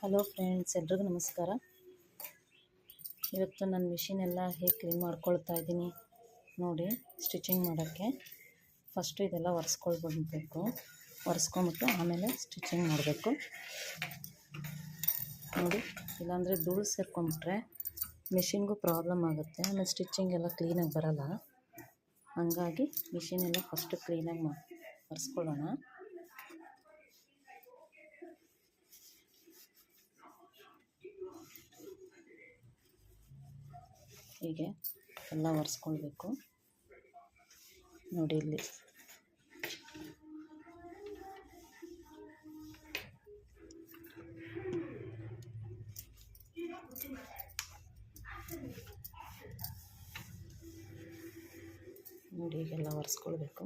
Hello friends, ಎಲ್ರಿಗೂ ನಮಸ್ಕಾರ. ಇವತ್ತು ನನ್ನ ಮಿಷಿನ್ ಎಲ್ಲ ಹೇಗೆ ಕ್ಲೀನ್ ಮಾಡ್ಕೊಳ್ತಾ ಇದ್ದೀನಿ ನೋಡಿ. ಸ್ಟಿಚಿಂಗ್ ಮಾಡೋಕ್ಕೆ ಫಸ್ಟು ಇದೆಲ್ಲ ಒರೆಸ್ಕೊಳ್ಬಿಡ್ಬೇಕು. ಒರೆಸ್ಕೊಂಬಿಟ್ಟು ಆಮೇಲೆ ಸ್ಟಿಚಿಂಗ್ ಮಾಡಬೇಕು ನೋಡಿ. ಇಲ್ಲಾಂದರೆ ಧೂಳು ಸೇರ್ಕೊಂಬಿಟ್ರೆ ಮಿಷಿನ್ಗೂ ಪ್ರಾಬ್ಲಮ್ ಆಗುತ್ತೆ. ಆಮೇಲೆ ಸ್ಟಿಚಿಂಗ್ ಎಲ್ಲ ಕ್ಲೀನಾಗಿ ಬರೋಲ್ಲ. ಹಾಗಾಗಿ ಮಿಷಿನೆಲ್ಲ ಫಸ್ಟು ಕ್ಲೀನಾಗಿ ಒರೆಸ್ಕೊಳ್ಳೋಣ. ಹೀಗೆ ಎಲ್ಲ ಒರೆಸ್ಕೊಳ್ಬೇಕು ನೋಡಿ. ಇಲ್ಲಿ ನೋಡಿ, ಹೀಗೆಲ್ಲ ಒರೆಸ್ಕೊಳ್ಬೇಕು.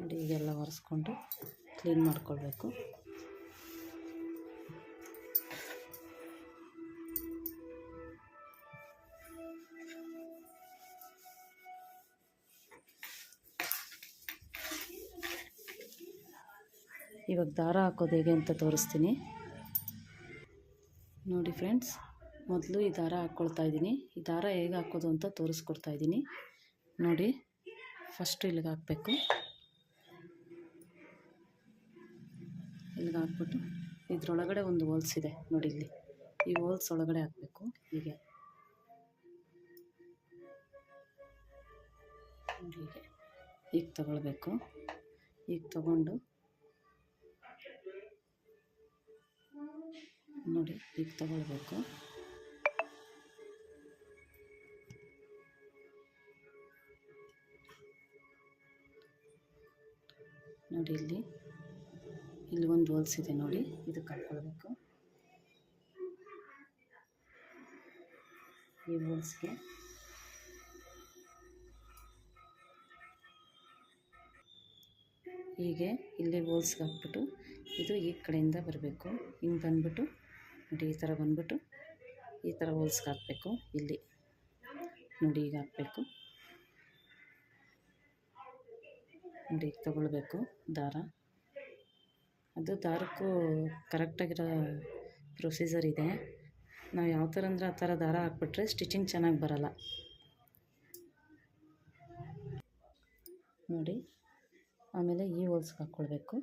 ನೋಡಿ, ಹೀಗೆಲ್ಲ ಒರೆಸ್ಕೊಂಡು ಕ್ಲೀನ್ ಮಾಡ್ಕೊಳ್ಬೇಕು. ಇವಾಗ ದಾರ ಹಾಕೋದು ಹೇಗೆ ಅಂತ ತೋರಿಸ್ತೀನಿ ನೋಡಿ ಫ್ರೆಂಡ್ಸ್. ಮೊದಲು ಈ ದಾರ ಹಾಕ್ಕೊಳ್ತಾ ಇದ್ದೀನಿ. ಈ ದಾರ ಹೇಗೆ ಹಾಕೋದು ಅಂತ ತೋರಿಸ್ಕೊಡ್ತಾ ಇದ್ದೀನಿ ನೋಡಿ. ಫಸ್ಟು ಇಲ್ಲಿಗೆ ಹಾಕಬೇಕು. ಇಲ್ಲಿಗೆ ಹಾಕ್ಬಿಟ್ಟು ಇದರೊಳಗಡೆ ಒಂದು ಹೋಲ್ಸ್ ಇದೆ ನೋಡಿ. ಇಲ್ಲಿ ಈ ಹೋಲ್ಸ್ ಒಳಗಡೆ ಹಾಕಬೇಕು. ಹೀಗೆ ಈಗ ತಗೊಳ್ಬೇಕು. ಈಗ ತಗೊಂಡು ನೋಡಿ, ಈಗ ತಗೊಳ್ಬೇಕು. ನೋಡಿ, ಇಲ್ಲಿ ಒಂದು ಹೋಲ್ಸ್ ಇದೆ ನೋಡಿ. ಇದಕ್ಕೆ ಹಾಕ್ಕೊಳ್ಬೇಕು. ಈ ಹೋಲ್ಸ್ಗೆ ಹೀಗೆ ಇಲ್ಲಿ ಹೋಲ್ಸ್ಗೆ ಹಾಕ್ಬಿಟ್ಟು ಇದು ಈ ಕಡೆಯಿಂದ ಬರಬೇಕು. ಹಿಂಗೆ ಬಂದ್ಬಿಟ್ಟು ನೋಡಿ, ಈ ಥರ ಬಂದ್ಬಿಟ್ಟು ಈ ಥರ ಹೋಲ್ಸ್ಗೆ ಹಾಕಬೇಕು. ಇಲ್ಲಿ ನೋಡಿ, ಈಗ ಹಾಕಬೇಕು ನೋಡಿ. ಈಗ ತಗೊಳ್ಬೇಕು ದಾರ. ಅದು ದಾರಕ್ಕೂ ಕರೆಕ್ಟಾಗಿರೋ ಪ್ರೊಸೀಜರ್ ಇದೆ. ನಾವು ಯಾವ ಥರ ಅಂದರೆ ಆ ಥರ ದಾರ ಹಾಕ್ಬಿಟ್ರೆ ಸ್ಟಿಚಿಂಗ್ ಚೆನ್ನಾಗಿ ಬರೋಲ್ಲ ನೋಡಿ. ಆಮೇಲೆ ಈ ಹೋಲ್ಸ್ಗೆ ಹಾಕ್ಕೊಳ್ಬೇಕು.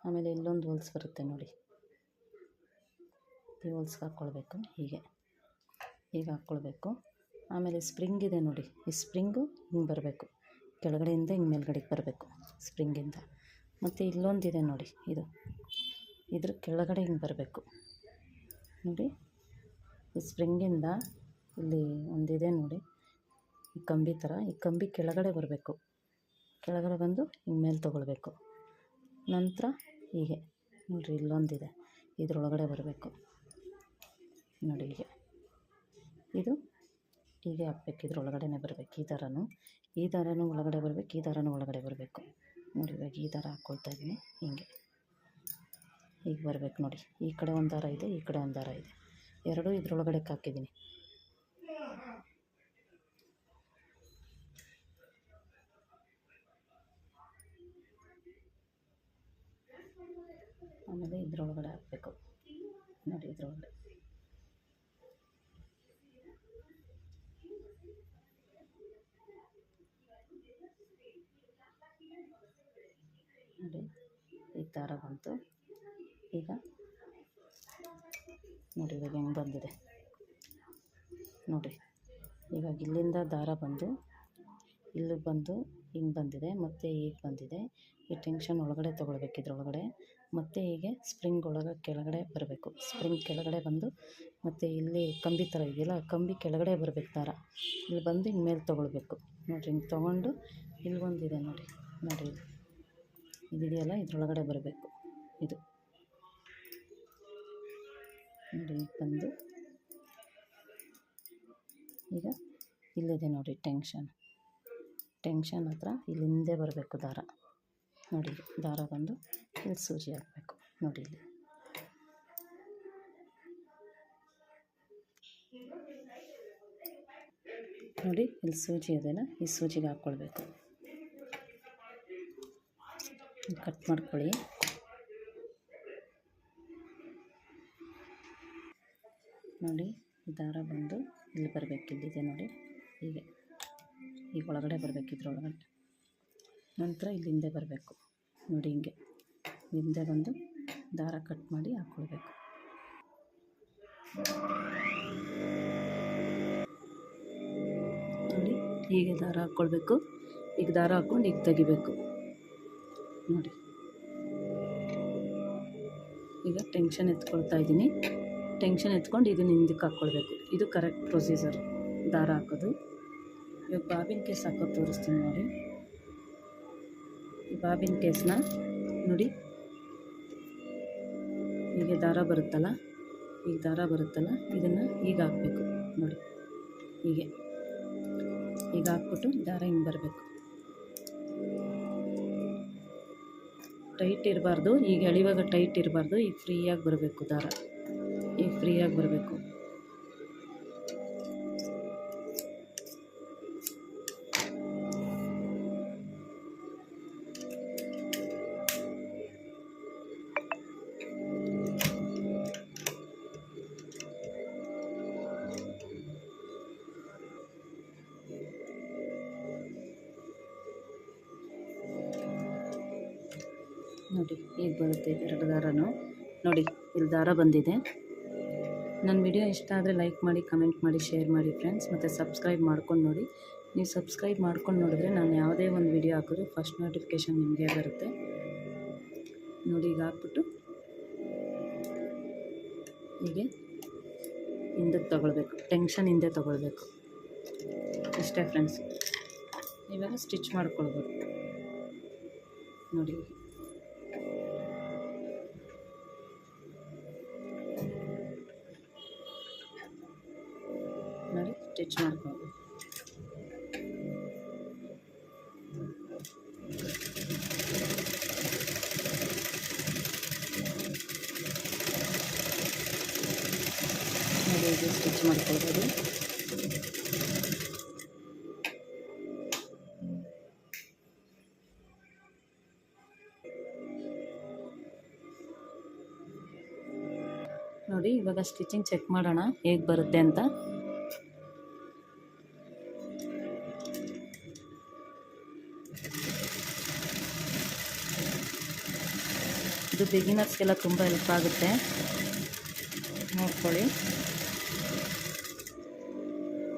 ಆಮೇಲೆ ಇಲ್ಲೊಂದು ಹೋಲ್ಸ್ ಬರುತ್ತೆ ನೋಡಿ. ಈ ಹೋಲ್ಸ್ಗೆ ಹಾಕ್ಕೊಳ್ಬೇಕು. ಹೀಗೆ ಹಾಕ್ಕೊಳ್ಬೇಕು. ಆಮೇಲೆ ಸ್ಪ್ರಿಂಗ್ ಇದೆ ನೋಡಿ. ಈ ಸ್ಪ್ರಿಂಗು ಹಿಂಗೆ ಬರಬೇಕು. ಕೆಳಗಡೆಯಿಂದ ಹಿಂಗೆ ಮೇಲ್ಗಡೆಗೆ ಬರಬೇಕು ಸ್ಪ್ರಿಂಗಿಂದ. ಮತ್ತು ಇಲ್ಲೊಂದಿದೆ ನೋಡಿ. ಇದ್ರ ಕೆಳಗಡೆ ಹಿಂಗೆ ಬರಬೇಕು ನೋಡಿ. ಈ ಸ್ಪ್ರಿಂಗಿಂದ ಇಲ್ಲಿ ಒಂದಿದೆ ನೋಡಿ, ಈ ಕಂಬಿ ಥರ. ಈ ಕಂಬಿ ಕೆಳಗಡೆ ಬರಬೇಕು. ಕೆಳಗಡೆ ಬಂದು ಹಿಂಗೆ ಮೇಲೆ ತೊಗೊಳ್ಬೇಕು. ನಂತರ ಹೀಗೆ ನೋಡಿರಿ, ಇಲ್ಲೊಂದಿದೆ, ಇದರೊಳಗಡೆ ಬರಬೇಕು ನೋಡಿ. ಇದು ಹೀಗೆ ಹಾಕ್ಬೇಕು. ಇದ್ರೊಳಗಡೆ ಬರಬೇಕು. ಈ ದಾರನೂ ಒಳಗಡೆ ಬರಬೇಕು, ಈ ದಾರನೂ ಒಳಗಡೆ ಬರಬೇಕು ನೋಡಿ. ಇವಾಗ ಈ ದಾರ ಹಾಕ್ಕೊಳ್ತಾ ಇದ್ದೀನಿ. ಹೀಗೆ ಬರಬೇಕು ನೋಡಿ. ಈ ಕಡೆ ಒಂದು ದಾರ ಇದೆ, ಈ ಕಡೆ ಒಂದು ದಾರ ಇದೆ. ಎರಡೂ ಇದ್ರೊಳಗಡೆ ಹಾಕಿದ್ದೀನಿ. ಆಮೇಲೆ ಇದ್ರೊಳಗಡೆ ಹಾಕಬೇಕು ನೋಡಿ. ಇದ್ರೊಳಗಡೆ ನೋಡಿ, ಈ ದಾರ ಬಂತು. ಈಗ ನೋಡಿ, ಇವಾಗ ಹೆಂಗೆ ಬಂದಿದೆ ನೋಡಿ. ಇವಾಗ ಇಲ್ಲಿಂದ ದಾರ ಬಂದು ಇಲ್ಲಿಗೆ ಬಂದು ಹಿಂಗೆ ಬಂದಿದೆ, ಮತ್ತು ಈಗ ಬಂದಿದೆ. ಈ ಟೆನ್ಷನ್ ಒಳಗಡೆ ತೊಗೊಳ್ಬೇಕು ಇದ್ರೊಳಗಡೆ. ಮತ್ತು ಹೀಗೆ ಸ್ಪ್ರಿಂಗ್ ಕೆಳಗಡೆ ಬರಬೇಕು. ಸ್ಪ್ರಿಂಗ್ ಕೆಳಗಡೆ ಬಂದು ಮತ್ತು ಇಲ್ಲಿ ಕಂಬಿ ಥರ ಇದೆಯಲ್ಲ, ಕಂಬಿ ಕೆಳಗಡೆ ಬರಬೇಕು ದಾರ. ಇಲ್ಲಿ ಬಂದು ಹಿಂಗೆ ಮೇಲೆ ತೊಗೊಳ್ಬೇಕು ನೋಡಿರಿ. ಹಿಂಗೆ ತೊಗೊಂಡು ಇಲ್ಲಿ ಒಂದಿದೆ ನೋಡಿ. ಇದಿದೆಯಲ್ಲ, ಇದ್ರೊಳಗಡೆ ಬರಬೇಕು. ಇದು ನೋಡಿ, ಈಗ ಬಂದು ಈಗ ಇಲ್ಲಿದೆ ನೋಡಿ ಟೆನ್ಷನ್ ಹತ್ರ ಇಲ್ಲಿ ಹಿಂದೆ ಬರಬೇಕು ದಾರ ನೋಡಿ. ದಾರ ಬಂದು ಇಲ್ಲಿ ಸೂಜಿ ಹಾಕಬೇಕು ನೋಡಿ. ಇಲ್ಲಿ ನೋಡಿ ಇಲ್ಲಿ ಸೂಜಿ ಇದೆಯಲ್ಲ, ಈ ಸೂಜಿಗೆ ಹಾಕ್ಕೊಳ್ಬೇಕು. ಕಟ್ ಮಾಡ್ಕೊಳ್ಳಿ. ನೋಡಿ ಈ ದಾರ ಬಂದು ಇಲ್ಲಿ ಬರಬೇಕು, ಇಲ್ಲಿದೆ ನೋಡಿ, ಹೀಗೆ ಈಗ ಒಳಗಡೆ ಬರಬೇಕು, ಇದ್ರೊಳಗಡೆ. ನಂತರ ಇಲ್ಲಿ ಹಿಂದೆ ಬರಬೇಕು ನೋಡಿ, ಹಿಂಗೆ ಹಿಂದೆ ಬಂದು ದಾರ ಕಟ್ ಮಾಡಿ ಹಾಕ್ಕೊಳ್ಬೇಕು. ನೋಡಿ ಹೀಗೆ ದಾರ ಹಾಕ್ಕೊಳ್ಬೇಕು. ಈಗ ದಾರ ಹಾಕ್ಕೊಂಡು ಈಗ ತೆಗಿಬೇಕು ನೋಡಿ. ಈಗ ಟೆನ್ಷನ್ ಎತ್ಕೊಳ್ತಾ ಇದ್ದೀನಿ. ಟೆನ್ಷನ್ ಎತ್ಕೊಂಡು ಇದನ್ನ ಹಿಂದಕ್ಕೆ ಹಾಕ್ಕೊಳ್ಬೇಕು. ಇದು ಕರೆಕ್ಟ್ ಪ್ರೊಸೀಜರ್ ದಾರ ಹಾಕೋದು. ಇವಾಗ ಬಾಬಿನ ಕೇಸ್ ಹಾಕೋದು ತೋರಿಸ್ತೀನಿ ನೋಡಿ. ಈ ಬಾಬಿನ ಕೇಸ್ನ ನೋಡಿ, ಹೀಗೆ ದಾರ ಬರುತ್ತಲ್ಲ, ಈಗ ದಾರ ಬರುತ್ತಲ್ಲ, ಇದನ್ನು ಈಗ ಹಾಕಬೇಕು ನೋಡಿ. ಹೀಗೆ ಈಗ ಹಾಕ್ಬಿಟ್ಟು ದಾರ ಹಿಂಗೆ ಬರಬೇಕು. ಟೈಟ್ ಇರಬಾರ್ದು, ಈಗ ಎಳೆಯುವಾಗ ಟೈಟ್ ಇರಬಾರ್ದು. ಈಗ ಫ್ರೀಯಾಗಿ ಬರಬೇಕು ದಾರ, ಈಗ ಫ್ರೀಯಾಗಿ ಬರಬೇಕು. ನೋಡಿ ಈಗ ಬರುತ್ತೆ ಎರಡು ದಾರನೂ. ನೋಡಿ ಇಲ್ಲಿ ದಾರ ಬಂದಿದೆ. ನನ್ನ ವಿಡಿಯೋ ಇಷ್ಟ ಆದರೆ ಲೈಕ್ ಮಾಡಿ, ಕಮೆಂಟ್ ಮಾಡಿ, ಶೇರ್ ಮಾಡಿ ಫ್ರೆಂಡ್ಸ್. ಮತ್ತು ಸಬ್ಸ್ಕ್ರೈಬ್ ಮಾಡ್ಕೊಂಡು ನೋಡಿ. ನೀವು ಸಬ್ಸ್ಕ್ರೈಬ್ ಮಾಡ್ಕೊಂಡು ನೋಡಿದ್ರೆ ನಾನು ಯಾವುದೇ ಒಂದು ವಿಡಿಯೋ ಹಾಕಿದ್ರು ಫಸ್ಟ್ ನೋಟಿಫಿಕೇಷನ್ ನಿಮಗೆ ಬರುತ್ತೆ ನೋಡಿ. ಈಗ ಹಾಕ್ಬಿಟ್ಟು ಹೀಗೆ ಹಿಂದಕ್ಕೆ ತಗೊಳ್ಬೇಕು, ಟೆನ್ಷನ್ ಹಿಂದೆ ತಗೊಳ್ಬೇಕು. ಇಷ್ಟೇ ಫ್ರೆಂಡ್ಸ್. ಇವಾಗ ಸ್ಟಿಚ್ ಮಾಡ್ಕೊಳ್ಬೋದು ನೋಡಿ. ನೋಡಿ ಸ್ಟಿಚ್ ಮಾಡ್ಕೊಳ್ಬೋದು. ನೋಡಿ ಇದು ಸ್ಟಿಚ್ ಮಾಡ್ಕೊಳ್ಬೋದು. ನೋಡಿ ಇವಾಗ ಸ್ಟಿಚಿಂಗ್ ಚೆಕ್ ಮಾಡೋಣ ಹೇಗೆ ಬರುತ್ತೆ ಅಂತ. ಇದು ಬಿಗಿನರ್ಸ್ಗೆಲ್ಲ ತುಂಬ ಹೆಲ್ಪ್ ಆಗುತ್ತೆ, ನೋಡ್ಕೊಳ್ಳಿ.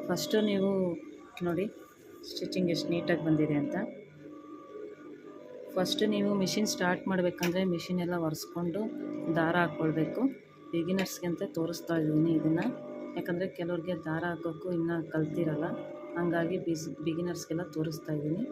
ಫಸ್ಟು ನೀವು ನೋಡಿ ಸ್ಟಿಚಿಂಗ್ ಎಷ್ಟು ನೀಟಾಗಿ ಬಂದಿದೆ ಅಂತ. ಫಸ್ಟು ನೀವು ಮಿಷಿನ್ ಸ್ಟಾರ್ಟ್ ಮಾಡಬೇಕಂದ್ರೆ ಮಿಷಿನ್ ಎಲ್ಲ ಒರೆಸ್ಕೊಂಡು ದಾರ ಹಾಕ್ಕೊಳ್ಬೇಕು. ಬಿಗಿನರ್ಸ್ಗೆ ಅಂತ ತೋರಿಸ್ತಾ ಇದ್ದೀನಿ ಇದನ್ನು, ಯಾಕಂದರೆ ಕೆಲವ್ರಿಗೆ ದಾರ ಹಾಕೋಕ್ಕೂ ಇನ್ನೂ ಕಲ್ತಿರಲ್ಲ, ಹಾಗಾಗಿ ಬಿಗಿನರ್ಸ್ಗೆಲ್ಲ ತೋರಿಸ್ತಾ ಇದ್ದೀನಿ.